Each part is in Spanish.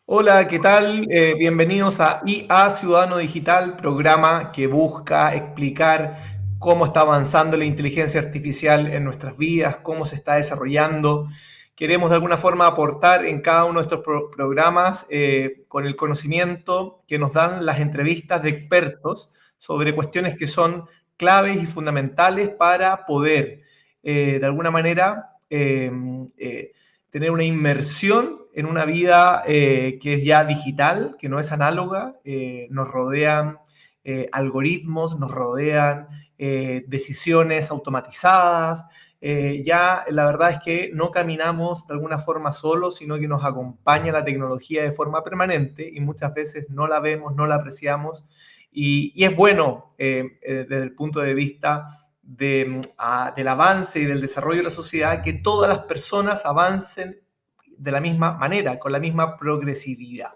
Hola, ¿qué tal? Bienvenidos a IA Ciudadano Digital, programa que busca explicar cómo está avanzando la inteligencia artificial en nuestras vidas, cómo se está desarrollando. Queremos de alguna forma aportar en cada uno de estos programas con el conocimiento que nos dan las entrevistas de expertos sobre cuestiones que son claves y fundamentales para poder, de alguna manera, tener una inmersión en una vida que es ya digital, que no es análoga. Nos rodean algoritmos, nos rodean decisiones automatizadas. Ya la verdad es que no caminamos de alguna forma solos, sino que nos acompaña la tecnología de forma permanente y muchas veces no la vemos, no la apreciamos. Y es bueno desde el punto de vista del avance y del desarrollo de la sociedad, que todas las personas avancen de la misma manera, con la misma progresividad.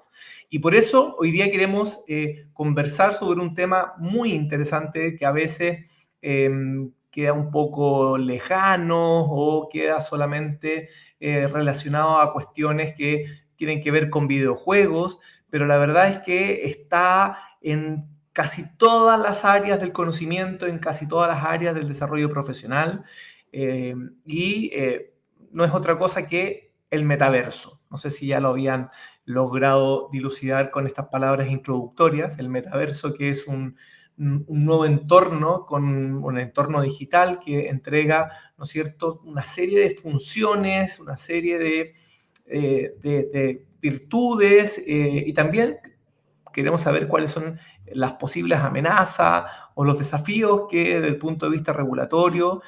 Y por eso hoy día queremos conversar sobre un tema muy interesante que a veces queda un poco lejano o queda solamente relacionado a cuestiones que tienen que ver con videojuegos, pero la verdad es que está en casi todas las áreas del conocimiento, en casi todas las áreas del desarrollo profesional, eh, y no es otra cosa que el metaverso. No sé si ya lo habían logrado dilucidar con estas palabras introductorias. El metaverso, que es un nuevo entorno, con un entorno digital que entrega, ¿no es cierto?, una serie de funciones, una serie de virtudes, y también queremos saber cuáles son las posibles amenazas o los desafíos que desde el punto de vista regulatorio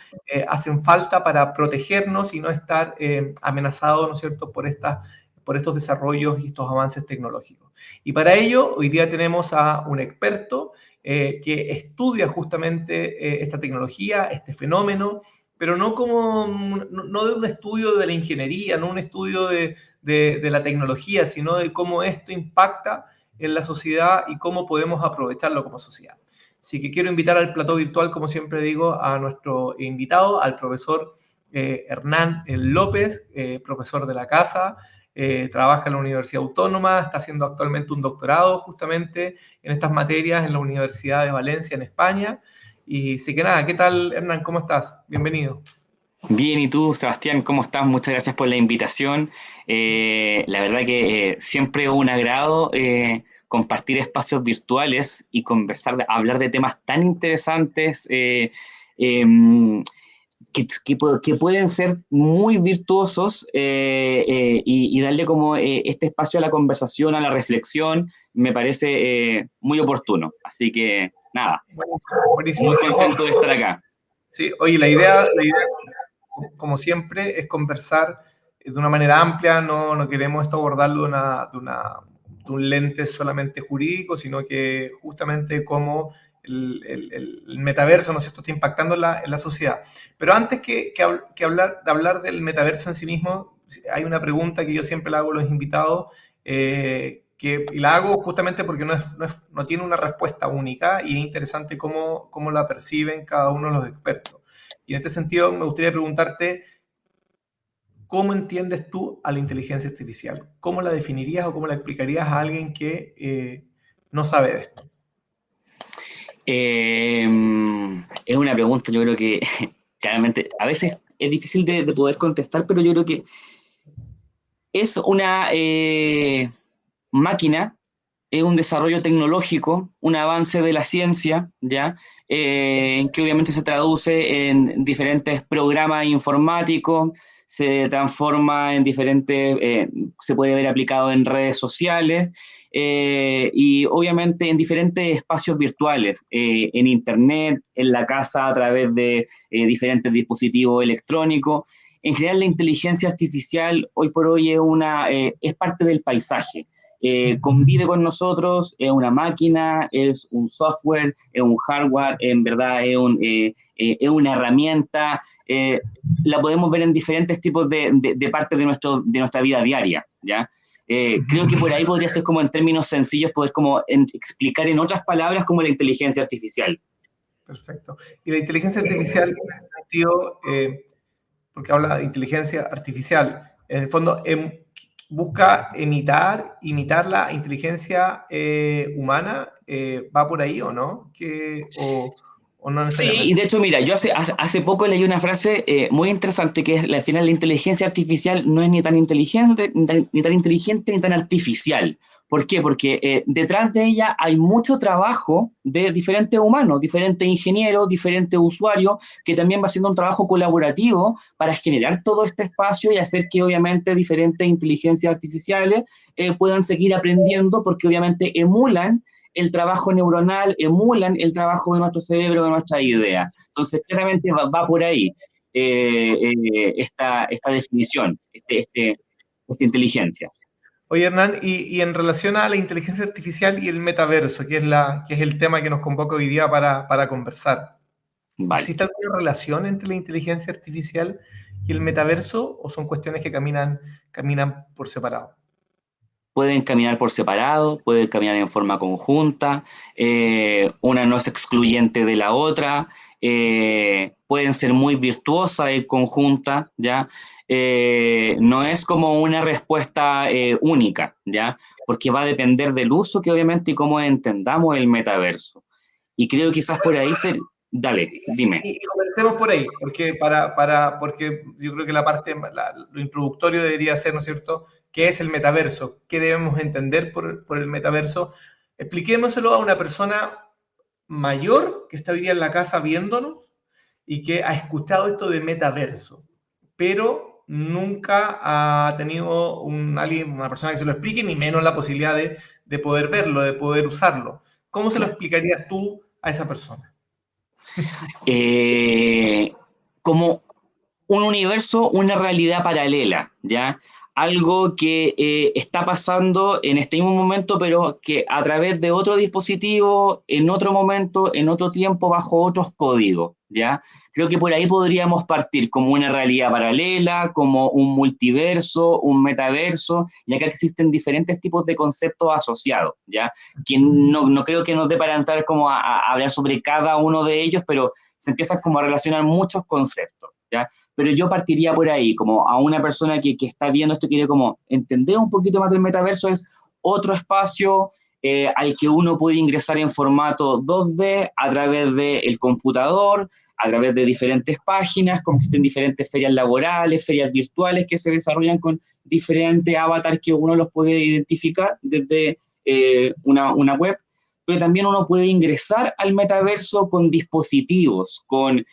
hacen falta para protegernos y no estar amenazados, ¿no es cierto?, por estos desarrollos y estos avances tecnológicos. Y para ello, hoy día tenemos a un experto que estudia justamente esta tecnología, este fenómeno, pero no de un estudio de la ingeniería, no un estudio de la tecnología, sino de cómo esto impacta en la sociedad y cómo podemos aprovecharlo como sociedad. Así que quiero invitar al plató virtual, como siempre digo, a nuestro invitado, al profesor Hernán López, profesor de la casa, trabaja en la Universidad Autónoma, está haciendo actualmente un doctorado justamente en estas materias en la Universidad de Valencia, en España. Y sí que nada, ¿qué tal, Hernán? ¿Cómo estás? Bienvenido. Bien, ¿y tú, Sebastián, cómo estás? Muchas gracias por la invitación. La verdad que siempre es un agrado compartir espacios virtuales y conversar, hablar de temas tan interesantes em, que pueden ser muy virtuosos y darle como este espacio a la conversación, a la reflexión, me parece muy oportuno. Así que nada, Buenísimo, buenísimo. muy contento de estar acá. Sí, oye, la idea como siempre, es conversar de una manera amplia, no queremos esto abordarlo de un lente solamente jurídico, sino que justamente cómo el metaverso, ¿no es cierto?, está impactando en la sociedad. Pero antes de hablar del metaverso en sí mismo, hay una pregunta que yo siempre le hago a los invitados, y la hago justamente porque no tiene una respuesta única y es interesante cómo la perciben cada uno de los expertos. Y en este sentido, me gustaría preguntarte, ¿cómo entiendes tú a la inteligencia artificial? ¿Cómo la definirías o cómo la explicarías a alguien que no sabe de esto? Eh, es una pregunta, yo creo que claramente a veces es difícil de poder contestar, pero yo creo que es una máquina, es un desarrollo tecnológico, un avance de la ciencia, ¿ya? Que obviamente se traduce en diferentes programas informáticos, se transforma en diferentes, se puede ver aplicado en redes sociales y obviamente en diferentes espacios virtuales, en Internet, en la casa a través de diferentes dispositivos electrónicos. En general, la inteligencia artificial hoy por hoy es parte del paisaje. Convive con nosotros, es una máquina, es un software, es un hardware, en verdad es una herramienta, la podemos ver en diferentes tipos de partes de nuestra vida diaria, ¿ya? Creo que por ahí podría ser como en términos sencillos poder como explicar en otras palabras como la inteligencia artificial. Perfecto. Y la inteligencia artificial, en ese sentido, porque habla de inteligencia artificial, en el fondo, busca imitar la inteligencia humana. ¿Va por ahí o no? ¿O no Sí, y necesariamente? de hecho, mira, yo hace poco leí una frase muy interesante que es, al final, la inteligencia artificial no es ni tan inteligente, ni tan inteligente, ni tan artificial. ¿Por qué? Porque detrás de ella hay mucho trabajo de diferentes humanos, diferentes ingenieros, diferentes usuarios, que también va haciendo un trabajo colaborativo para generar todo este espacio y hacer que obviamente diferentes inteligencias artificiales puedan seguir aprendiendo porque obviamente emulan el trabajo neuronal, emulan el trabajo de nuestro cerebro, de nuestra idea. Entonces, claramente va por ahí esta definición, esta inteligencia. Oye, Hernán, y en relación a la inteligencia artificial y el metaverso, que es el tema que nos convoca hoy día para conversar, Vale. ¿existe alguna relación entre la inteligencia artificial y el metaverso o son cuestiones que caminan por separado? Pueden caminar por separado, pueden caminar en forma conjunta, una no es excluyente de la otra, pueden ser muy virtuosas en conjunta, ¿ya? No es como una respuesta única, ¿ya? Porque va a depender del uso que obviamente y cómo entendamos el metaverso. Y creo que quizás por ahí se... Dale, Sí, dime. y comencemos por ahí, porque yo creo que lo introductorio debería ser, ¿no es cierto?, ¿qué es el metaverso? ¿Qué debemos entender por el metaverso? Expliquémoselo a una persona mayor que está hoy día en la casa viéndonos y que ha escuchado esto de metaverso, pero nunca ha tenido una persona que se lo explique, ni menos la posibilidad de poder verlo, de poder usarlo. ¿Cómo se lo Claro. explicarías tú a esa persona? Eh, Como un universo, una realidad paralela, ¿ya? Algo que está pasando en este mismo momento, pero que a través de otro dispositivo, en otro momento, en otro tiempo, bajo otros códigos, ¿ya? Creo que por ahí podríamos partir como una realidad paralela, como un multiverso, un metaverso, y acá existen diferentes tipos de conceptos asociados, ¿ya? Que no creo que nos dé para entrar como a hablar sobre cada uno de ellos, pero se empiezan como a relacionar muchos conceptos, ¿ya? Pero yo partiría por ahí, como a una persona que está viendo esto, quiere como entender un poquito más del metaverso, es otro espacio al que uno puede ingresar en formato 2D a través del computador, a través de diferentes páginas, como existen diferentes ferias laborales, ferias virtuales que se desarrollan con diferentes avatars que uno los puede identificar desde una web, pero también uno puede ingresar al metaverso con dispositivos, con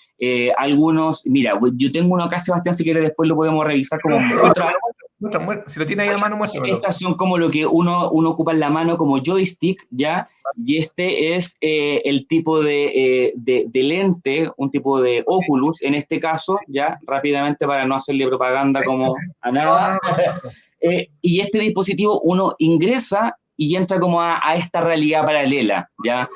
algunos, mira, yo tengo uno acá, Sebastián, si quieres después lo podemos revisar como muestra. Si lo tiene ahí a mano, muéstramelo. Estas son como lo que uno ocupa en la mano como joystick, ¿ya? Y este es el tipo de lente, un tipo de Oculus, en este caso, ¿ya? Rápidamente para no hacerle propaganda como a No, no, nada. no. Y este dispositivo uno ingresa y entra como a esta realidad paralela, ¿ya?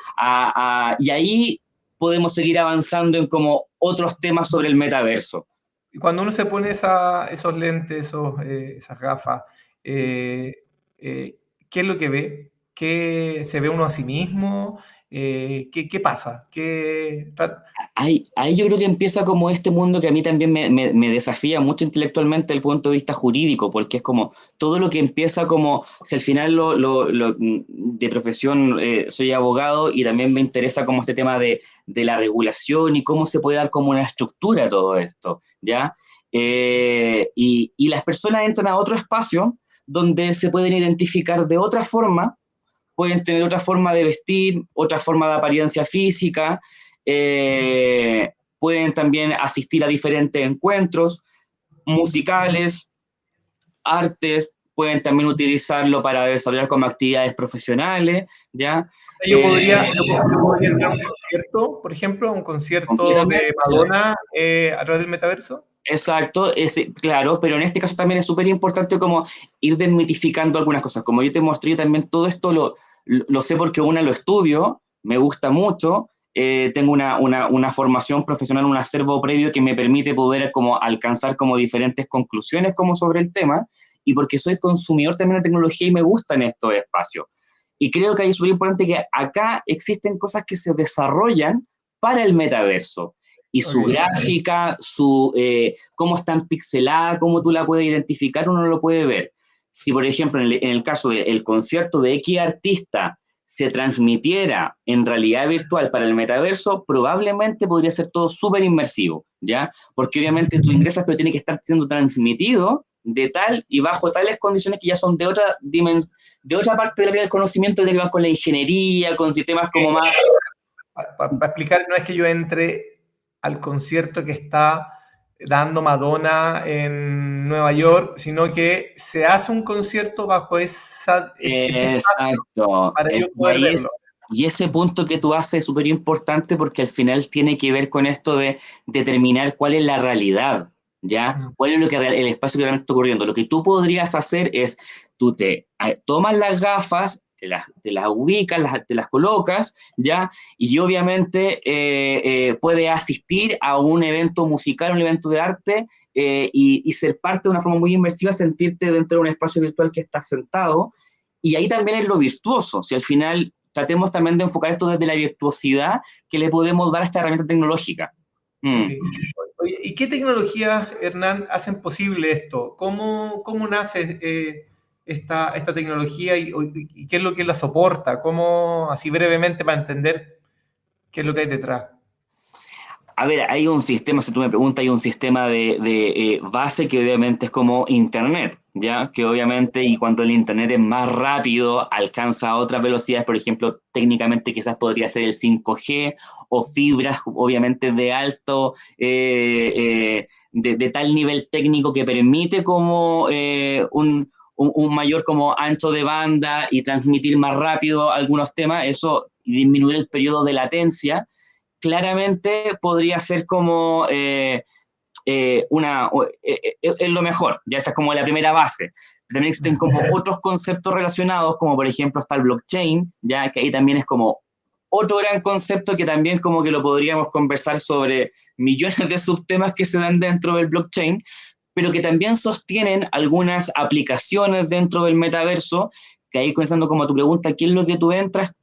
Y ahí podemos seguir avanzando en como otros temas sobre el metaverso. Y cuando uno se pone esos lentes, esas gafas, eh, ¿qué es lo que ve? ¿Qué se ve uno a sí mismo? ¿Qué pasa? Ahí yo creo que empieza como este mundo que a mí también me desafía mucho intelectualmente desde el punto de vista jurídico, porque es como todo lo que empieza como, si al final de profesión soy abogado y también me interesa como este tema de la regulación y cómo se puede dar como una estructura a todo esto, ¿ya? Y las personas entran a otro espacio donde se pueden identificar de otra forma, pueden tener otra forma de vestir, otra forma de apariencia física, pueden también asistir a diferentes encuentros musicales, artes, pueden también utilizarlo para desarrollar como actividades profesionales, ¿ya? Yo podría entrar a un concierto, por ejemplo, un concierto de Completamente. Madonna a través del metaverso. Exacto, claro, pero en este caso también es súper importante como ir desmitificando algunas cosas. Como yo te mostré, yo también todo esto lo sé porque una lo estudio, me gusta mucho, tengo una formación profesional, un acervo previo que me permite poder como alcanzar como diferentes conclusiones como sobre el tema, y porque soy consumidor también de tecnología y me gustan estos espacios. Y creo que es súper importante que acá existen cosas que se desarrollan para el metaverso y su Ok. gráfica, cómo está pixelada, cómo tú la puedes identificar, uno lo puede ver. Si, por ejemplo, en el caso del concierto de X artista se transmitiera en realidad virtual para el metaverso, probablemente podría ser todo súper inmersivo, ¿ya? Porque obviamente tú ingresas, pero tiene que estar siendo transmitido de tal y bajo tales condiciones que ya son de otra dimensión, de otra parte del área del conocimiento, de que van con la ingeniería, con sistemas como más... Para explicar, no es que yo entre al concierto que está dando Madonna en Nueva York, sino que se hace un concierto bajo ese espacio Exacto, para yo poder ahí es, verlo. y ese punto que tú haces es súper importante porque al final tiene que ver con esto de determinar cuál es la realidad, ¿ya? Mm. ¿Cuál es el espacio que realmente está ocurriendo? Lo que tú podrías hacer es, tú tomas las gafas, te las ubicas, te las colocas, ¿ya? Y obviamente puedes asistir a un evento musical, un evento de arte, y ser parte de una forma muy inmersiva, sentirte dentro de un espacio virtual que estás sentado, y ahí también es lo virtuoso, si al final tratemos también de enfocar esto desde la virtuosidad que le podemos dar a esta herramienta tecnológica. Ok. Mm. Oye, ¿y qué tecnologías, Hernán, hacen posible esto? ¿Cómo nace esta tecnología y qué es lo que la soporta? ¿Cómo, así brevemente, para entender qué es lo que hay detrás? A ver, hay un sistema, si tú me preguntas, hay un sistema de base que obviamente es como Internet, ¿ya? Que obviamente, y cuando el Internet es más rápido, alcanza otras velocidades, por ejemplo, técnicamente quizás podría ser el 5G o fibras, obviamente, de alto, de tal nivel técnico que permite como un mayor como ancho de banda y transmitir más rápido algunos temas, eso disminuir el periodo de latencia claramente podría ser como es lo mejor, ya esa es como la primera base. También existen como otros conceptos relacionados, como por ejemplo está el blockchain, ya que ahí también es como otro gran concepto que también como que lo podríamos conversar sobre millones de subtemas que se dan dentro del blockchain, pero que también sostienen algunas aplicaciones dentro del metaverso, que ahí contestando como tu pregunta, ¿qué es lo que tú entras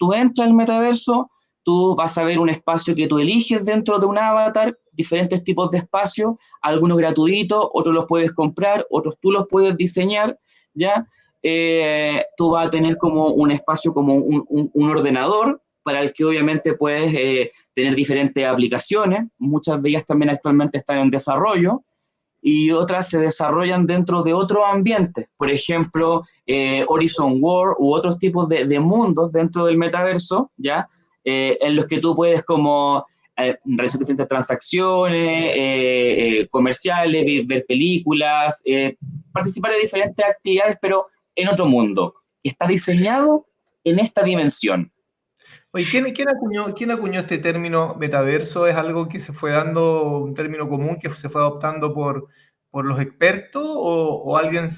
al metaverso, tú vas a ver un espacio que tú eliges dentro de un avatar, diferentes tipos de espacios, algunos gratuitos, otros los puedes comprar, otros tú los puedes diseñar, ¿ya? Tú vas a tener como un espacio, como un ordenador, para el que obviamente puedes tener diferentes aplicaciones, muchas de ellas también actualmente están en desarrollo, y otras se desarrollan dentro de otros ambientes, por ejemplo, Horizon World u otros tipos de mundos dentro del metaverso, ¿ya? En los que tú puedes como realizar diferentes transacciones comerciales, ver películas, participar de diferentes actividades, pero en otro mundo. Está diseñado en esta dimensión. Oye, ¿quién acuñó este término metaverso? ¿Es algo que se fue dando, un término común que se fue adoptando por los expertos o alguien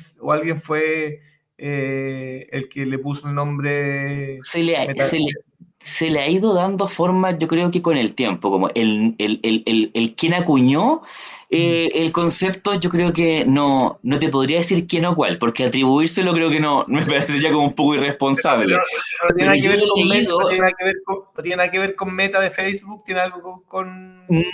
fue el que le puso el nombre se le, ha- se metaverso? le, se le ha ido dando forma, yo creo que con el tiempo, como el quien acuñó el concepto, yo creo que no te podría decir quién o cuál, porque atribuírselo creo que no me parecería como un poco irresponsable. No tiene Pero nada que yo ver he con Meta, no leído, tiene nada que ver no tiene nada que ver con Meta de Facebook, tiene algo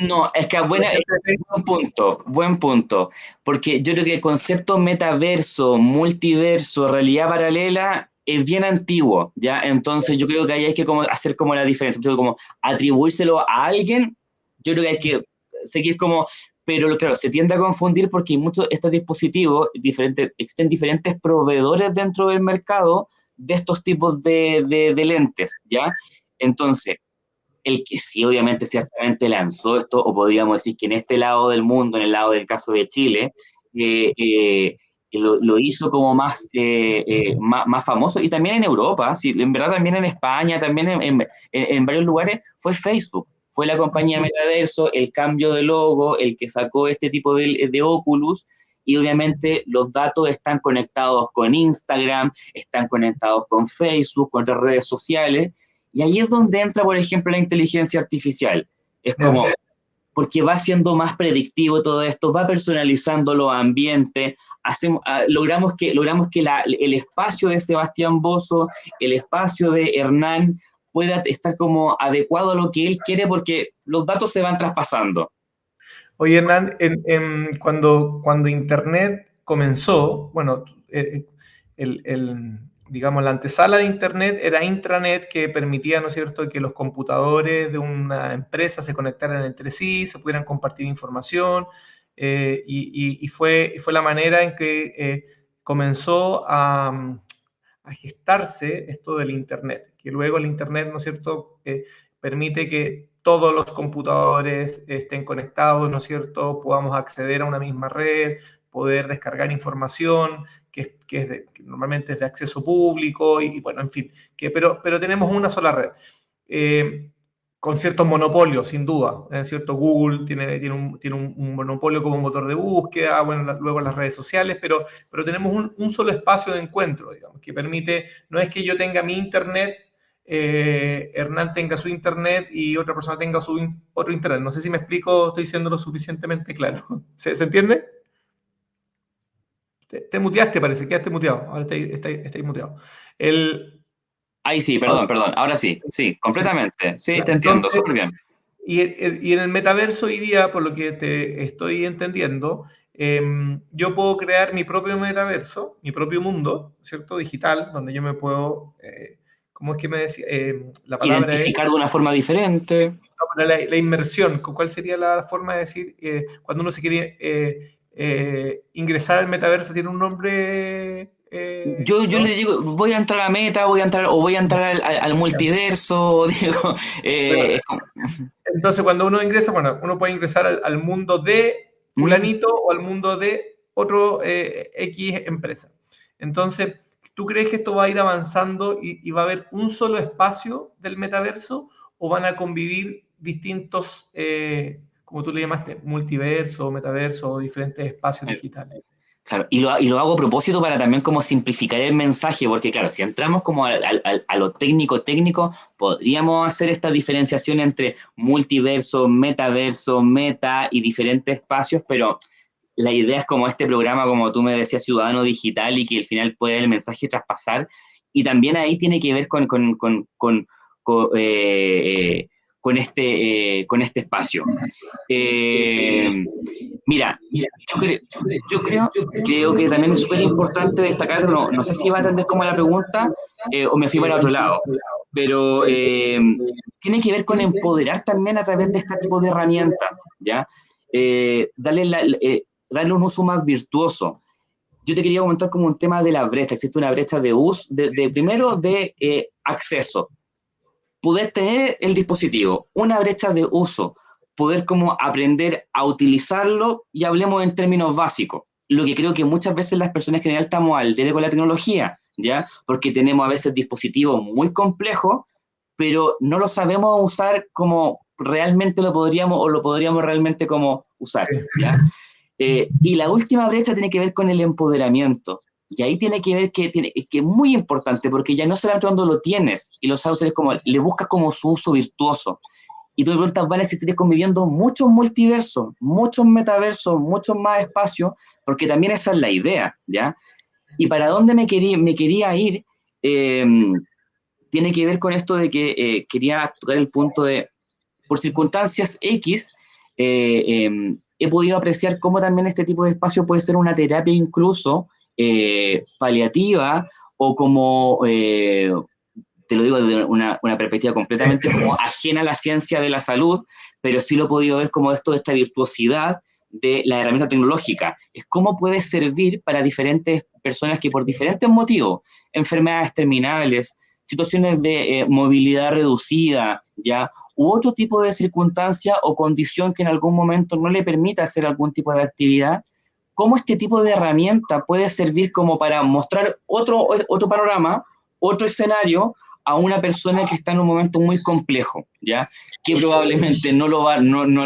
no, es que con la buena, gente de Facebook. buen punto, porque yo creo que el concepto metaverso, multiverso, realidad paralela es bien antiguo, ¿ya? Entonces yo creo que ahí hay que como hacer como la diferencia, como atribuírselo a alguien, yo creo que hay que seguir como, pero claro, se tiende a confundir porque hay muchos estos dispositivos, existen diferentes proveedores dentro del mercado de estos tipos de lentes, ¿ya? Entonces, el que sí, obviamente, ciertamente lanzó esto, o podríamos decir que en este lado del mundo, en el lado del caso de Chile, eh, eh, lo hizo como más famoso, y también en Europa, sí, en verdad también en España, también en varios lugares, fue Facebook, fue la compañía Metaverso, el cambio de logo, el que sacó este tipo de Oculus, y obviamente los datos están conectados con Instagram, están conectados con Facebook, con otras redes sociales, y ahí es donde entra, por ejemplo, la inteligencia artificial. Es como, Ya. porque va siendo más predictivo todo esto, va personalizando los ambientes, logramos que el espacio de Sebastián Bozo, el espacio de Hernán, pueda estar como adecuado a lo que él quiere porque los datos se van traspasando. Oye, Hernán, cuando Internet comenzó, bueno, digamos, la antesala de Internet era intranet, que permitía, ¿no es cierto?, que los computadores de una empresa se conectaran entre sí, se pudieran compartir información, y fue la manera en que comenzó a gestarse esto del Internet, que luego el Internet, ¿no es cierto?, permite que todos los computadores estén conectados, ¿no es cierto?, podamos acceder a una misma red, poder descargar información que normalmente es de acceso público, y bueno, en fin, pero tenemos una sola red. Con ciertos monopolios, sin duda. Es cierto, Google tiene un monopolio como motor de búsqueda, bueno, luego las redes sociales, pero tenemos un solo espacio de encuentro, digamos, que permite, no es que yo tenga mi Internet, Hernán tenga su Internet y otra persona tenga otro Internet. No sé si me explico, estoy siendo lo suficientemente claro. ¿Se entiende? Te muteaste, parece, quedaste muteado. Ahora estáis muteado. Ahí sí, perdón, ahora sí, Sí. completamente. Sí, te entiendo, Entonces, súper bien. y en el metaverso hoy día, por lo que te estoy entendiendo, yo puedo crear mi propio metaverso, mi propio mundo, ¿cierto? Digital, donde yo me puedo, ¿cómo es que me decía? La palabra es Identificar de una forma diferente. la inmersión. ¿Cuál sería la forma de decir cuando uno se quiere ingresar al metaverso? ¿Tiene un nombre? Yo ¿No? le digo, voy a entrar a Meta, voy a entrar al multiverso, digo, Bueno, es como, entonces, cuando uno ingresa, bueno, uno puede ingresar al mundo de mm, fulanito o al mundo de otro X empresa. Entonces, ¿tú crees que esto va a ir avanzando y va a haber un solo espacio del metaverso, o van a convivir distintos, como tú le llamaste, multiverso, metaverso, o diferentes espacios digitales? claro, y lo hago a propósito para también como simplificar el mensaje, porque claro, si entramos como a lo técnico, podríamos hacer esta diferenciación entre multiverso, metaverso, meta y diferentes espacios, pero la idea es como este programa, como tú me decías, ciudadano digital, y que al final puede el mensaje traspasar, y también ahí tiene que ver con, con este espacio. Mira, yo, cre- yo creo que también es súper importante destacar, no sé si va a atender como la pregunta o me fui para otro lado, pero tiene que ver con empoderar también a través de este tipo de herramientas, ¿ya? Darle un uso más virtuoso. Yo te quería comentar como un tema de la brecha. Existe una brecha de uso, primero de acceso. Poder tener el dispositivo, una brecha de uso, poder como aprender a utilizarlo, y hablemos en términos básicos. Lo que creo que muchas veces las personas en general estamos al debe con la tecnología, ¿ya? Porque tenemos a veces dispositivos muy complejos, pero no lo sabemos usar como realmente lo podríamos, o lo podríamos realmente como usar, ¿ya? Y la última brecha tiene que ver con el empoderamiento. Y ahí tiene que ver que es muy importante, porque ya no solamente cuando lo tienes y lo sabes, es como, le buscas como su uso virtuoso. Y tú me preguntas, van a existir conviviendo muchos multiversos, muchos metaversos, muchos más espacios, porque también esa es la idea, ¿ya? Y para dónde me quería ir, eh, tiene que ver con esto de que quería tocar el punto de, por circunstancias X, he podido apreciar cómo también este tipo de espacio puede ser una terapia incluso paliativa, o como, te lo digo desde una perspectiva completamente como ajena a la ciencia de la salud, pero sí lo he podido ver como esto de esta virtuosidad de la herramienta tecnológica. Es cómo puede servir para diferentes personas que por diferentes motivos, enfermedades terminales, situaciones de movilidad reducida, ¿ya? U otro tipo de circunstancia o condición que en algún momento no le permita hacer algún tipo de actividad, cómo este tipo de herramienta puede servir como para mostrar otro panorama, otro escenario a una persona que está en un momento muy complejo, ¿ya? Que probablemente no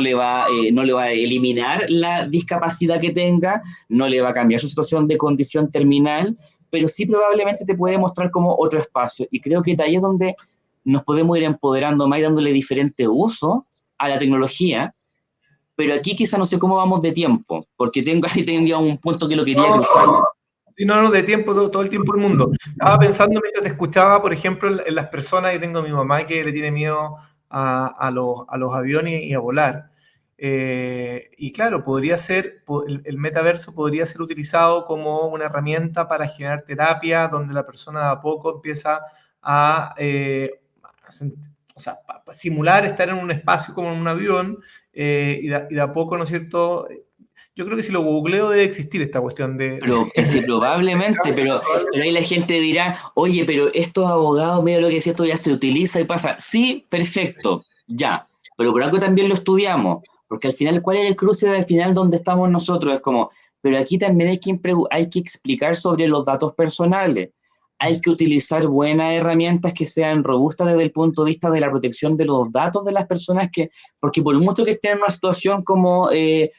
le va a eliminar la discapacidad que tenga, no le va a cambiar su situación de condición terminal, pero sí probablemente te puede mostrar como otro espacio. Y creo que ahí es donde nos podemos ir empoderando más y dándole diferente uso a la tecnología, pero aquí quizá no sé cómo vamos de tiempo, porque ahí tenía un punto que lo quería No, cruzar. sí, no, de tiempo, todo el tiempo del mundo. Estaba pensando mientras te escuchaba, por ejemplo, en las personas. Que tengo a mi mamá que le tiene miedo a los aviones y a volar. Y claro, el metaverso podría ser utilizado como una herramienta para generar terapia, donde la persona de a poco empieza o sea, simular estar en un espacio como en un avión, y de a poco, ¿no es cierto? Yo creo que si lo googleo debe existir esta cuestión Pero sí, probablemente, pero ahí la gente dirá, oye, pero estos abogados, mira lo que decía, esto ya se utiliza y pasa. Sí, perfecto, ya, pero por algo también lo estudiamos, porque al final, ¿cuál es el cruce del final donde estamos nosotros? Es como, pero aquí también hay que explicar sobre los datos personales, hay que utilizar buenas herramientas que sean robustas desde el punto de vista de la protección de los datos de las personas, porque por mucho que estén en una situación como de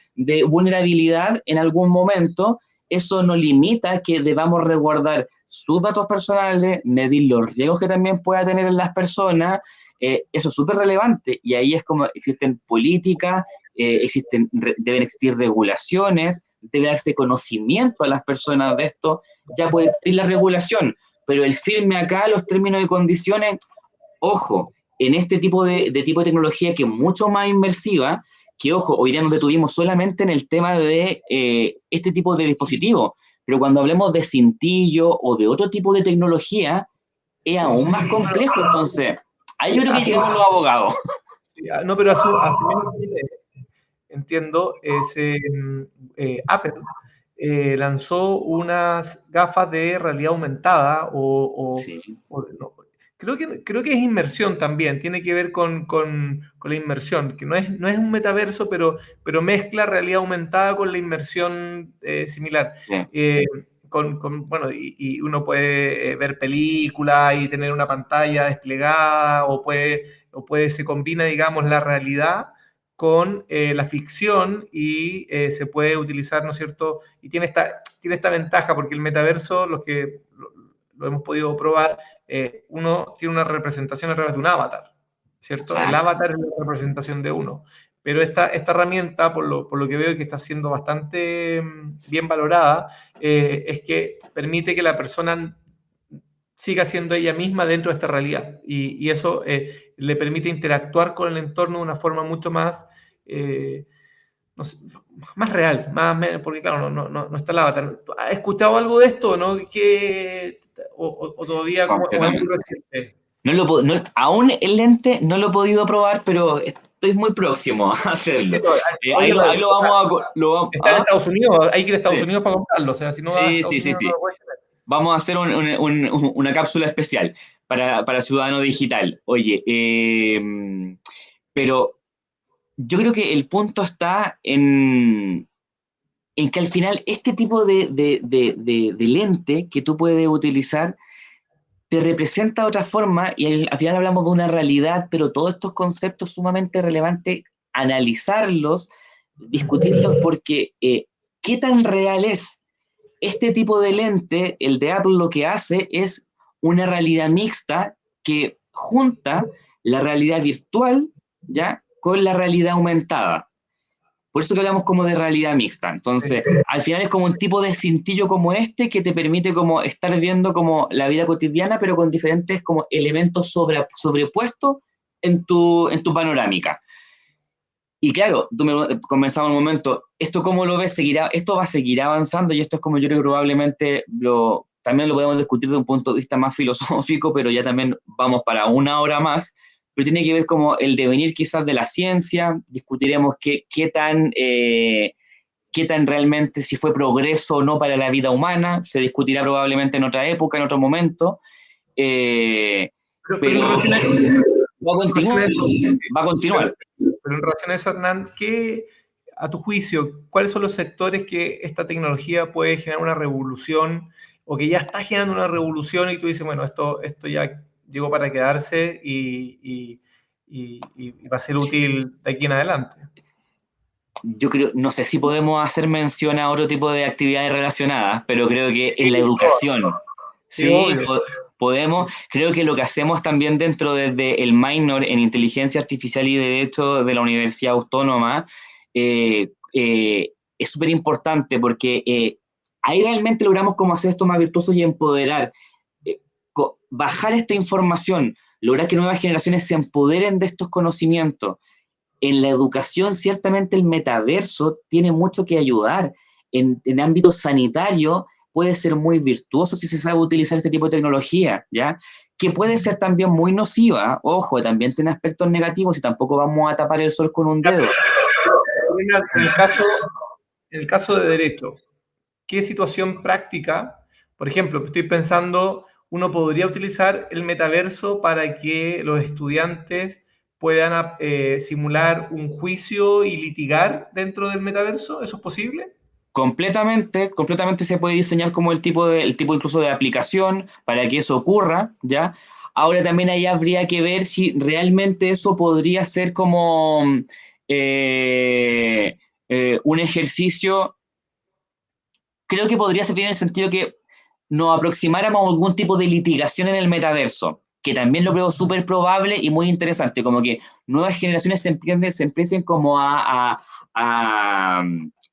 vulnerabilidad en algún momento, eso no limita que debamos resguardar sus datos personales, medir los riesgos que también pueda tener en las personas. Eso es súper relevante y ahí es como existen políticas, deben existir regulaciones, debe darse conocimiento a las personas de esto, ya puede existir la regulación, pero el firme acá, los términos y condiciones, ojo, en este tipo de tecnología que es mucho más inmersiva, que ojo, hoy día nos detuvimos solamente en el tema de este tipo de dispositivos, pero cuando hablemos de cintillo o de otro tipo de tecnología, es Sí. aún más complejo, entonces, ahí yo creo que Hace- llegamos los abogados. sí, no, pero hace menos entiendo, Apple lanzó unas gafas de realidad aumentada Sí, no, creo que es inmersión también, tiene que ver con la inmersión, que no es un metaverso, pero mezcla realidad aumentada con la inmersión similar. sí, Eh, bueno, y uno puede ver películas y tener una pantalla desplegada, se combina, digamos, la realidad con la ficción y se puede utilizar, ¿no es cierto? Y tiene esta ventaja porque el metaverso, los que lo hemos podido probar, uno tiene una representación a través de un avatar, ¿cierto? El exacto. avatar es la representación de uno. Pero esta herramienta, por lo que veo que está siendo bastante bien valorada, es que permite que la persona siga siendo ella misma dentro de esta realidad. Y eso le permite interactuar con el entorno de una forma mucho más, eh, no sé, más real, porque claro, no está el avatar. ¿Has escuchado algo de esto, no? O todavía o es muy Completamente. reciente? Aún el lente no lo he podido probar, pero estoy muy próximo a hacerlo. Oye, Ahí lo vamos a... está en ¿ah? Estados Unidos, hay que ir a Estados Sí, Unidos para comprarlo, o sea, si no vas a sí, Estados sí, sí, Unidos no sí. lo puedes tener. Vamos a hacer una cápsula especial para Ciudadano Digital. Oye, pero yo creo que el punto está en que al final este tipo de lente que tú puedes utilizar te representa de otra forma y al final hablamos de una realidad, pero todos estos conceptos sumamente relevantes, analizarlos, discutirlos, porque ¿qué tan real es? Este tipo de lente, el de Apple, lo que hace es una realidad mixta que junta la realidad virtual, ¿ya?, con la realidad aumentada. Por eso que hablamos como de realidad mixta. Entonces, al final es como un tipo de cintillo como este que te permite como estar viendo como la vida cotidiana, pero con diferentes como elementos sobrepuestos en tu panorámica. Y claro, tú me comenzaba un momento, ¿esto cómo lo ves? Esto va a seguir avanzando y esto es como yo creo que probablemente también lo podemos discutir de un punto de vista más filosófico, pero ya también vamos para una hora más, pero tiene que ver como el devenir quizás de la ciencia, discutiremos qué tan realmente, si fue progreso o no para la vida humana, se discutirá probablemente en otra época, en otro momento, eh, Pero en pero relación a eso, va a continuar, va a pero, continuar. pero en relación a eso, Hernán, a tu juicio, cuáles son los sectores que esta tecnología puede generar una revolución o que ya está generando una revolución y tú dices, bueno, esto ya llegó para quedarse y va a ser útil de aquí en adelante? Yo creo, no sé si podemos hacer mención a otro tipo de actividades relacionadas, pero creo que en la Sí, educación, sí, sí, obvio. podemos, creo que lo que hacemos también dentro el minor en inteligencia artificial y derecho de la Universidad Autónoma es súper importante porque ahí realmente logramos cómo hacer esto más virtuoso y empoderar, bajar esta información, lograr que nuevas generaciones se empoderen de estos conocimientos en la educación, ciertamente el metaverso tiene mucho que ayudar. En ámbito sanitario puede ser muy virtuoso si se sabe utilizar este tipo de tecnología, ¿ya? Que puede ser también muy nociva, ojo, también tiene aspectos negativos y tampoco vamos a tapar el sol con un dedo. En el caso de derecho, ¿qué situación práctica? Por ejemplo, estoy pensando, uno podría utilizar el metaverso para que los estudiantes puedan simular un juicio y litigar dentro del metaverso. ¿Eso es posible? Completamente, completamente se puede diseñar como el tipo incluso de aplicación para que eso ocurra, ¿ya? Ahora también ahí habría que ver si realmente eso podría ser como eh, un ejercicio, creo que podría ser bien en el sentido que nos aproximáramos a algún tipo de litigación en el metaverso, que también lo veo súper probable y muy interesante, como que nuevas generaciones se empiecen como a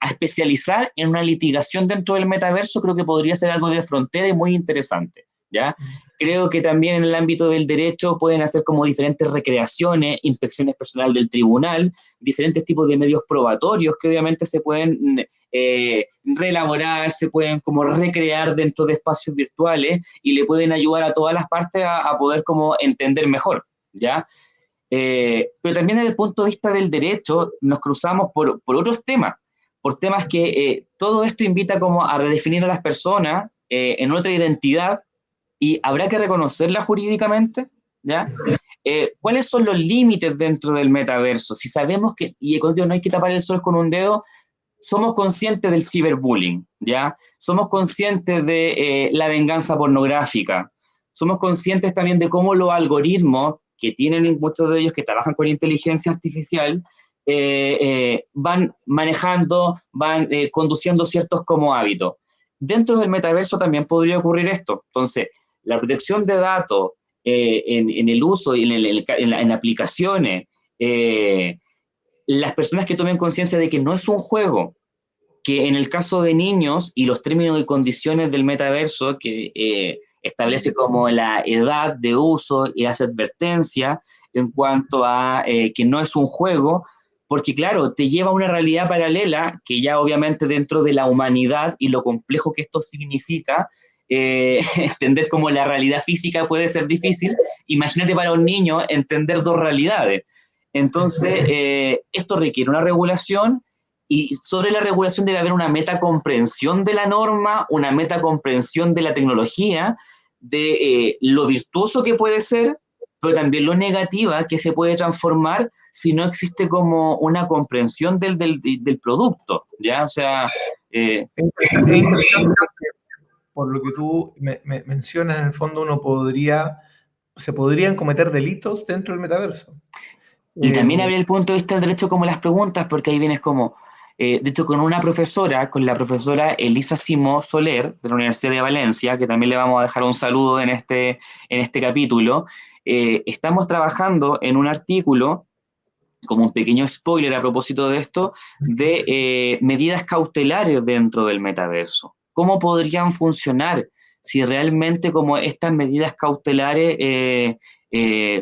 especializar en una litigación dentro del metaverso, creo que podría ser algo de frontera y muy interesante, ¿ya? Creo que también en el ámbito del derecho pueden hacer como diferentes recreaciones, inspecciones personal del tribunal, diferentes tipos de medios probatorios que obviamente se pueden reelaborar, se pueden como recrear dentro de espacios virtuales y le pueden ayudar a todas las partes a poder como entender mejor, ¿ya? Pero también desde el punto de vista del derecho nos cruzamos por otros temas, por temas que todo esto invita como a redefinir a las personas en otra identidad y habrá que reconocerla jurídicamente, ¿ya? ¿Cuáles son los límites dentro del metaverso? Si sabemos que, y no hay que tapar el sol con un dedo, somos conscientes del ciberbullying, ¿ya? Somos conscientes de la venganza pornográfica, somos conscientes también de cómo los algoritmos, que tienen muchos de ellos que trabajan con inteligencia artificial, van manejando, van conduciendo ciertos como hábitos. Dentro del metaverso también podría ocurrir esto. Entonces, la protección de datos en el uso y en aplicaciones, las personas que tomen conciencia de que no es un juego, que en el caso de niños y los términos y condiciones del metaverso, que establece como la edad de uso y hace advertencia en cuanto a que no es un juego, porque claro, te lleva a una realidad paralela que ya obviamente dentro de la humanidad y lo complejo que esto significa, entender cómo la realidad física puede ser difícil, imagínate para un niño entender dos realidades. Entonces, esto requiere una regulación y sobre la regulación debe haber una metacomprensión de la norma, una metacomprensión de la tecnología, de lo virtuoso que puede ser, pero también lo negativa que se puede transformar si no existe como una comprensión del producto, ¿ya? O sea... Es interesante porque, por lo que tú mencionas, en el fondo se podrían cometer delitos dentro del metaverso. Y también Eh, habría el punto de vista del derecho como las preguntas, porque ahí vienes como, de hecho, con una profesora, con la profesora Elisa Simó Soler, de la Universidad de Valencia, que también le vamos a dejar un saludo en este capítulo, estamos trabajando en un artículo, como un pequeño spoiler a propósito de esto, de medidas cautelares dentro del metaverso. ¿Cómo podrían funcionar si realmente como estas medidas cautelares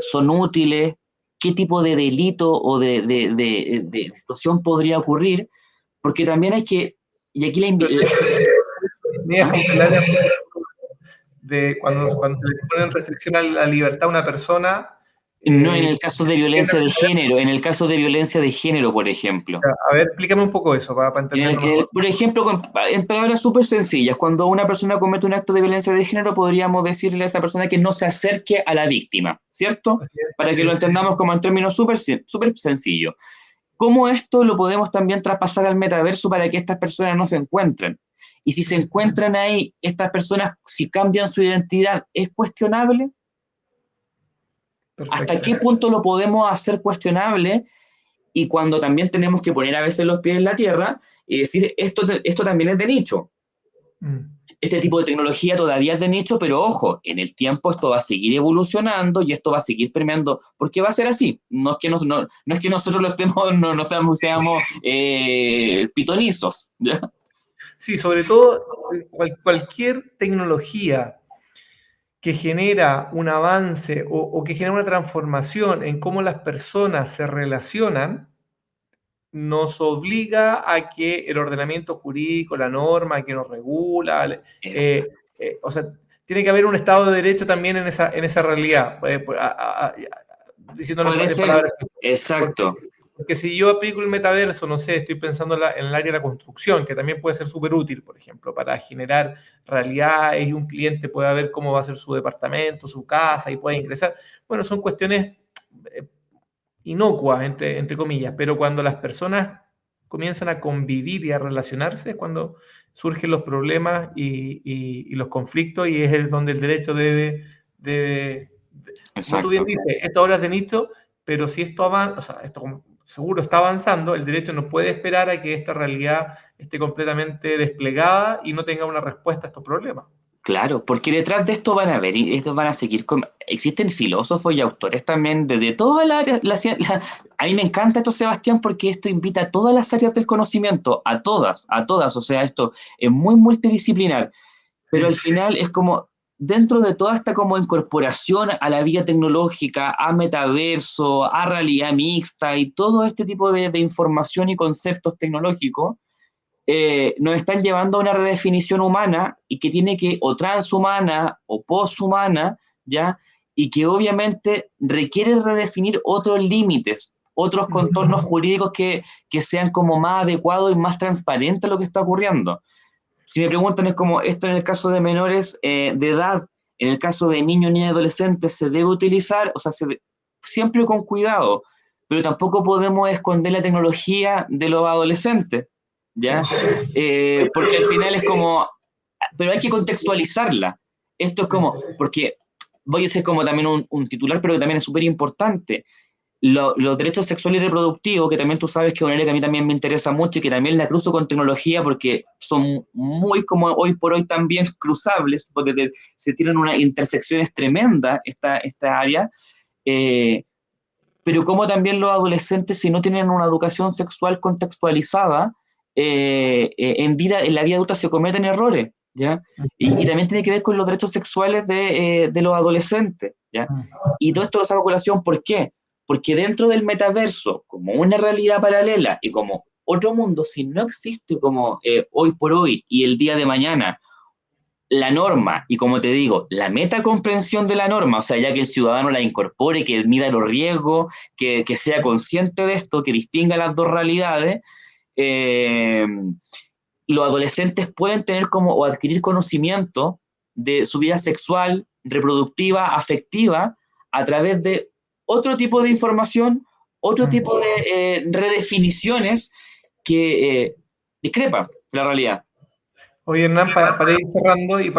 son útiles? ¿Qué tipo de delito o de situación podría ocurrir? Porque también hay que, y aquí Medidas cautelares de cuando se le ponen restricción a la libertad a una persona. no en eh, el caso de violencia de género, en el caso de violencia de género, por ejemplo. a ver, explícame un poco eso para entenderlo mejor. Por ejemplo, en palabras súper sencillas, cuando una persona comete un acto de violencia de género, podríamos decirle a esa persona que no se acerque a la víctima, ¿cierto? Para que lo Sí. entendamos como en términos súper sencillos. ¿Cómo esto lo podemos también traspasar al metaverso para que estas personas no se encuentren? Y si se encuentran ahí, estas personas, si cambian su identidad, ¿es cuestionable? ¿Hasta Perfecto. qué punto lo podemos hacer cuestionable? Y cuando también tenemos que poner a veces los pies en la tierra y decir, esto también es de nicho. Mm. Este tipo de tecnología todavía es de nicho, pero ojo, en el tiempo esto va a seguir evolucionando y esto va a seguir permeando, porque va a ser así. No es que, no es que nosotros lo estemos, no seamos pitonizos, ¿ya? Sí, sobre todo cualquier tecnología que genera un avance o que genera una transformación en cómo las personas se relacionan, nos obliga a que el ordenamiento jurídico, la norma que nos regula, o sea, tiene que haber un Estado de Derecho también en esa realidad, diciéndolo Puede en ser, palabras. exacto. Porque si yo aplico el metaverso, no sé, estoy pensando en el área de la construcción, que también puede ser súper útil, por ejemplo, para generar realidades y un cliente pueda ver cómo va a ser su departamento, su casa y puede ingresar. Bueno, son cuestiones inocuas, entre comillas, pero cuando las personas comienzan a convivir y a relacionarse es cuando surgen los problemas y los conflictos y es donde el derecho debe, como tú bien Exacto. dices, esto ahora es de nicho, pero si esto avanza, o sea, esto seguro está avanzando, el derecho no puede esperar a que esta realidad esté completamente desplegada y no tenga una respuesta a estos problemas. Claro, porque detrás de esto van a ver, y estos van a seguir existen filósofos y autores también de todas las áreas, a mí me encanta esto, Sebastián, porque esto invita a todas las áreas del conocimiento, a todas, o sea, esto es muy multidisciplinar, pero al Sí. final es como, dentro de toda esta como incorporación a la vía tecnológica, a metaverso, a realidad mixta y todo este tipo de información y conceptos tecnológicos, nos están llevando a una redefinición humana y que tiene que, o transhumana o posthumana, ¿ya? Y que obviamente requiere redefinir otros límites, otros contornos jurídicos que sean como más adecuados y más transparentes a lo que está ocurriendo. Si me preguntan, es como esto en el caso de menores de edad, en el caso de niños, niñas y adolescentes, se debe utilizar, o sea, siempre con cuidado, pero tampoco podemos esconder la tecnología de los adolescentes, Sí. ¿ya? Porque al final es como, pero hay que contextualizarla. Esto es como, porque voy a decir como también un titular, pero que también es súper importante. Los derechos sexuales y reproductivos, que también tú sabes que es un área que a mí también me interesa mucho y que también la cruzo con tecnología porque son muy como hoy por hoy también cruzables, porque se tienen unas intersecciones tremendas esta área, eh, pero como también los adolescentes, si no tienen una educación sexual contextualizada, en la vida adulta se cometen errores, ¿ya? Y también tiene que ver con los derechos sexuales de los adolescentes, ¿ya? Y todo esto lo saco a colación, ¿por qué? Porque dentro del metaverso, como una realidad paralela y como otro mundo, si no existe como hoy por hoy y el día de mañana, la norma, y como te digo, la metacomprensión de la norma, o sea, ya que el ciudadano la incorpore, que mida los riesgos, que sea consciente de esto, que distinga las dos realidades, eh, los adolescentes pueden tener como o adquirir conocimiento de su vida sexual, reproductiva, afectiva, a través de otro tipo de información, otro tipo de redefiniciones que discrepan la realidad. Oye, Hernán, para ir cerrando y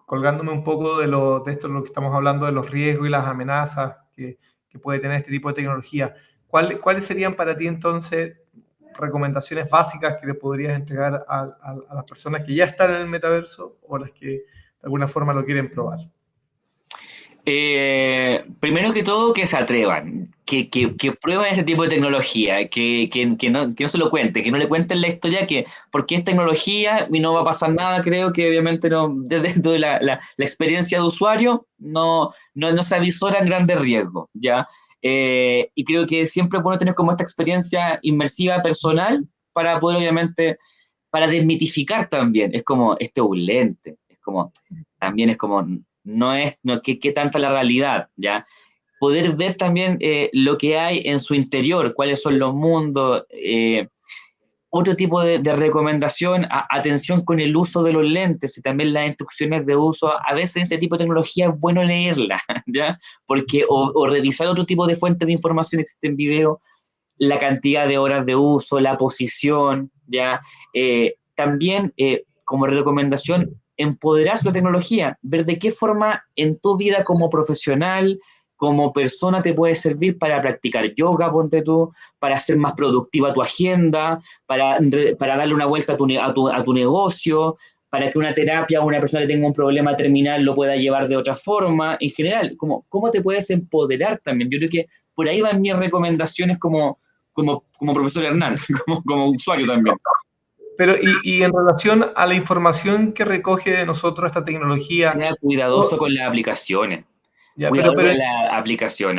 colgándome un poco de esto, lo que estamos hablando, de los riesgos y las amenazas que puede tener este tipo de tecnología, ¿cuáles serían para ti entonces recomendaciones básicas que le podrías entregar a las personas que ya están en el metaverso o las que de alguna forma lo quieren probar? Primero que todo, que se atrevan, que prueben ese tipo de tecnología, que no se lo cuenten, que no le cuenten la historia, porque es tecnología y no va a pasar nada, creo que obviamente no, dentro de la experiencia de usuario no se avisoran grandes riesgos, ¿ya? Y creo que siempre es bueno tener como esta experiencia inmersiva personal para poder obviamente, para desmitificar también, es como, este es un lente, es como, también es como qué tanta la realidad, ¿ya? Poder ver también lo que hay en su interior, cuáles son los mundos, otro tipo de recomendación, atención con el uso de los lentes y también las instrucciones de uso. A veces en este tipo de tecnología es bueno leerla, ¿ya? Porque, o revisar otro tipo de fuentes de información, existen videos, la cantidad de horas de uso, la posición, ¿ya? También, como recomendación, empoderarse de la tecnología, ver de qué forma en tu vida como profesional, como persona te puede servir para practicar yoga, ponte tú, para hacer más productiva tu agenda, para darle una vuelta a tu negocio, para que una terapia o una persona que tenga un problema terminal lo pueda llevar de otra forma. En general, ¿cómo te puedes empoderar también? Yo creo que por ahí van mis recomendaciones como profesor Hernán, como usuario también. Pero, y en relación a la información que recoge de nosotros esta tecnología, Sea cuidadoso con las aplicaciones. Ya, Cuidado pero con la aplicación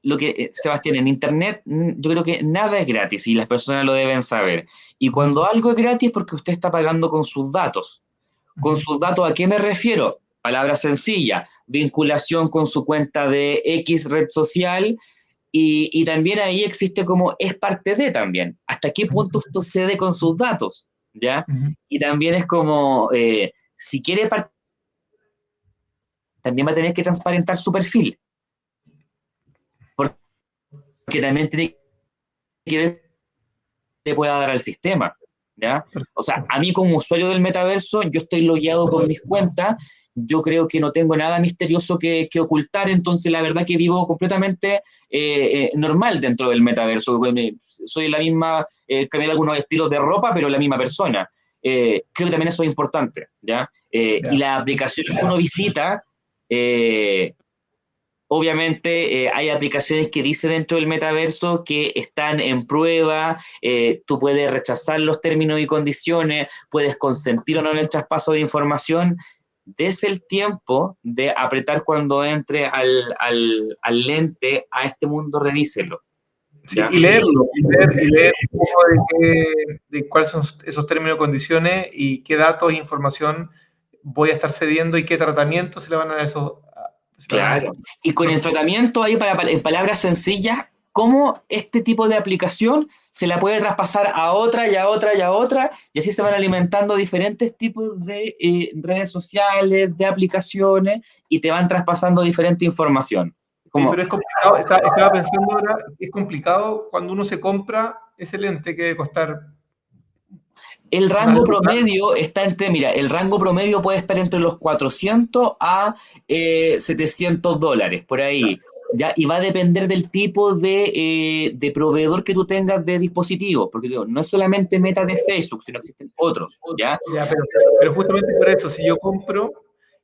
lo que, Sebastián, en Internet, yo creo que nada es gratis y las personas lo deben saber. Y ujú, cuando algo es gratis es porque usted está pagando con sus datos. ¿Con ujú. sus datos a qué me refiero? Palabra sencilla, vinculación con su cuenta de X red social y también ahí existe como es parte de también. ¿Hasta qué punto usted cede con sus datos? ¿Ya? Ujú. Y también es como, si quiere también va a tener que transparentar su perfil, porque también tiene que ver qué le pueda dar al sistema, ¿ya? O sea, Perfecto. a mí como usuario del metaverso, yo estoy logueado con mis cuentas, yo creo que no tengo nada misterioso que ocultar, entonces la verdad que vivo completamente normal dentro del metaverso. Soy la misma, cambié algunos estilos de ropa, pero la misma persona. Creo que también eso es importante, ¿ya? Y Ya. las aplicaciones que uno visita, eh, obviamente hay aplicaciones que dice dentro del metaverso que están en prueba, tú puedes rechazar los términos y condiciones, puedes consentir o no en el traspaso de información. Dese el tiempo de apretar cuando entre al lente a este mundo, revíselo. Sí, ¿Ya? y leerlo, y leer un poco de cuáles son esos términos y condiciones y qué datos e información voy a estar cediendo y qué tratamiento se le van a dar se le van a dar Claro. esos. Y con el tratamiento ahí, en palabras sencillas, ¿cómo este tipo de aplicación se la puede traspasar a otra y a otra y a otra? Y así se van alimentando diferentes tipos de redes sociales, de aplicaciones, y te van traspasando diferente información. Oye, Como pero es complicado, estaba pensando ahora, es complicado cuando uno se compra ese lente que debe costar el una rango luca. promedio está entre, mira, el rango promedio puede estar entre los 400 a $700, por ahí. ¿Ya? Y va a depender del tipo de proveedor que tú tengas de dispositivos, porque digo, no es solamente Meta de Facebook, sino que existen otros, ¿ya? Ya, pero justamente por eso, si yo compro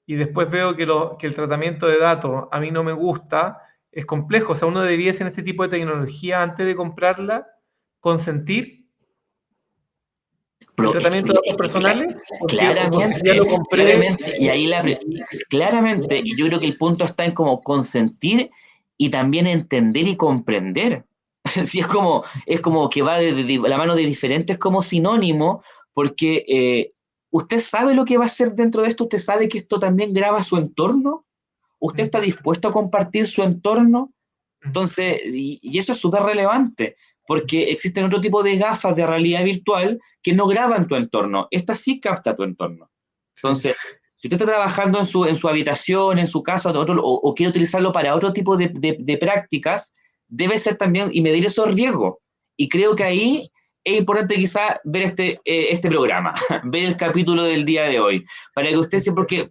y después veo que el tratamiento de datos a mí no me gusta, es complejo. O sea, uno debiese en este tipo de tecnología, antes de comprarla, consentir el Pero tratamiento de datos personales, porque si ya claramente, lo compré, claramente, y ahí claramente, y yo creo que el punto está en como consentir y también entender y comprender. Sí, es como que va de la mano de diferentes como sinónimos, porque usted sabe lo que va a hacer dentro de esto, usted sabe que esto también graba su entorno, usted está dispuesto a compartir su entorno, entonces, y eso es súper relevante, porque existen otro tipo de gafas de realidad virtual que no graban tu entorno. Esta sí capta tu entorno. sí. Entonces, si usted está trabajando en su habitación, en su casa, o quiere utilizarlo para otro tipo de prácticas, debe ser también y medir esos riesgos. Y creo que ahí es importante quizá ver este programa, ver el capítulo del día de hoy, para que usted sepa, porque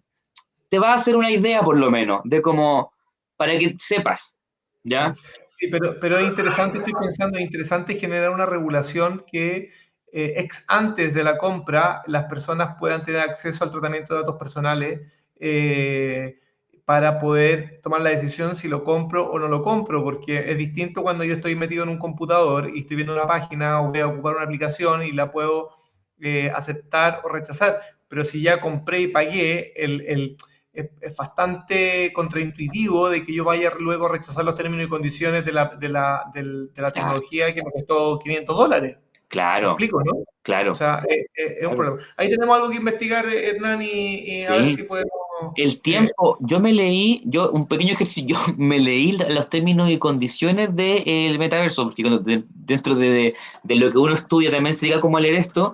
te va a hacer una idea por lo menos de cómo, para que sepas, Sí, ¿ya? sí, pero es interesante, estoy pensando, es interesante generar una regulación que ex antes de la compra las personas puedan tener acceso al tratamiento de datos personales eh, para poder tomar la decisión si lo compro o no lo compro, porque es distinto cuando yo estoy metido en un computador y estoy viendo una página o voy a ocupar una aplicación y la puedo aceptar o rechazar, pero si ya compré y pagué, es bastante contraintuitivo de que yo vaya luego a rechazar los términos y condiciones de la Ah, tecnología que me costó $500. ¿Me claro, explico, no? O claro, sea, es un claro. problema. Ahí tenemos algo que investigar, Hernán, y a ver Sí. si podemos... El tiempo, un pequeño ejercicio, yo me leí los términos y condiciones del metaverso, porque dentro de lo que uno estudia también se llega como a leer esto,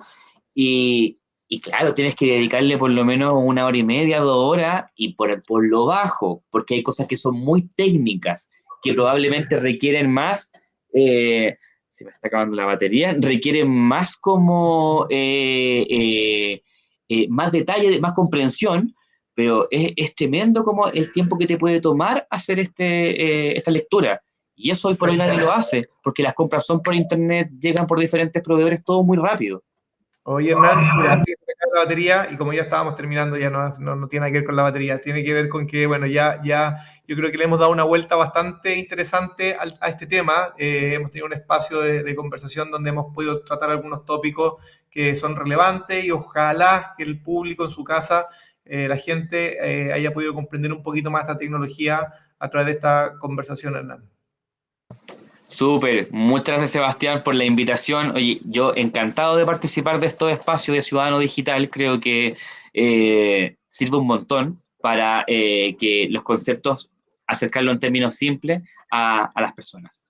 y claro, tienes que dedicarle por lo menos 1 hora y media, 2 horas, y por lo bajo, porque hay cosas que son muy técnicas, que probablemente requieren más, eh, se me está acabando la batería, requieren más como más detalle, más comprensión, pero es tremendo como el tiempo que te puede tomar hacer esta lectura. Y eso hoy por hoy Perfecto. nadie lo hace, porque las compras son por internet, llegan por diferentes proveedores, todo muy rápido. Oye, Hernán, mira, antes de sacar la batería, y como ya estábamos terminando, ya no tiene que ver con la batería, tiene que ver con que, bueno, yo creo que le hemos dado una vuelta bastante interesante a este tema. Hemos tenido un espacio de conversación donde hemos podido tratar algunos tópicos que son relevantes y ojalá que el público en su casa la gente haya podido comprender un poquito más esta tecnología a través de esta conversación, Hernán. Súper, muchas gracias Sebastián por la invitación. Oye, yo encantado de participar de estos espacios de Ciudadano Digital, creo que sirve un montón para que los conceptos, acercarlo en términos simples a las personas.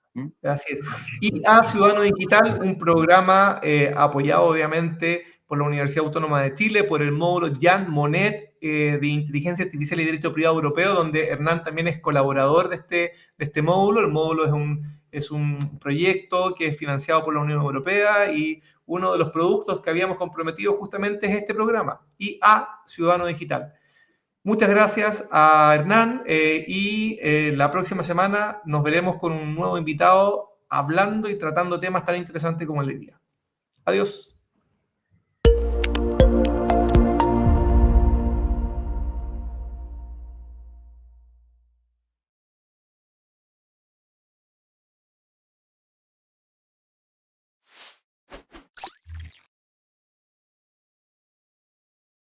Así es. Y a Ciudadano Digital, un programa apoyado obviamente por la Universidad Autónoma de Chile, por el módulo Jean Monnet de Inteligencia Artificial y Derecho Privado Europeo, donde Hernán también es colaborador de este módulo. El módulo es un proyecto que es financiado por la Unión Europea y uno de los productos que habíamos comprometido justamente es este programa, y a Ciudadano Digital. Muchas gracias a Hernán y la próxima semana nos veremos con un nuevo invitado hablando y tratando temas tan interesantes como el de hoy día. Adiós.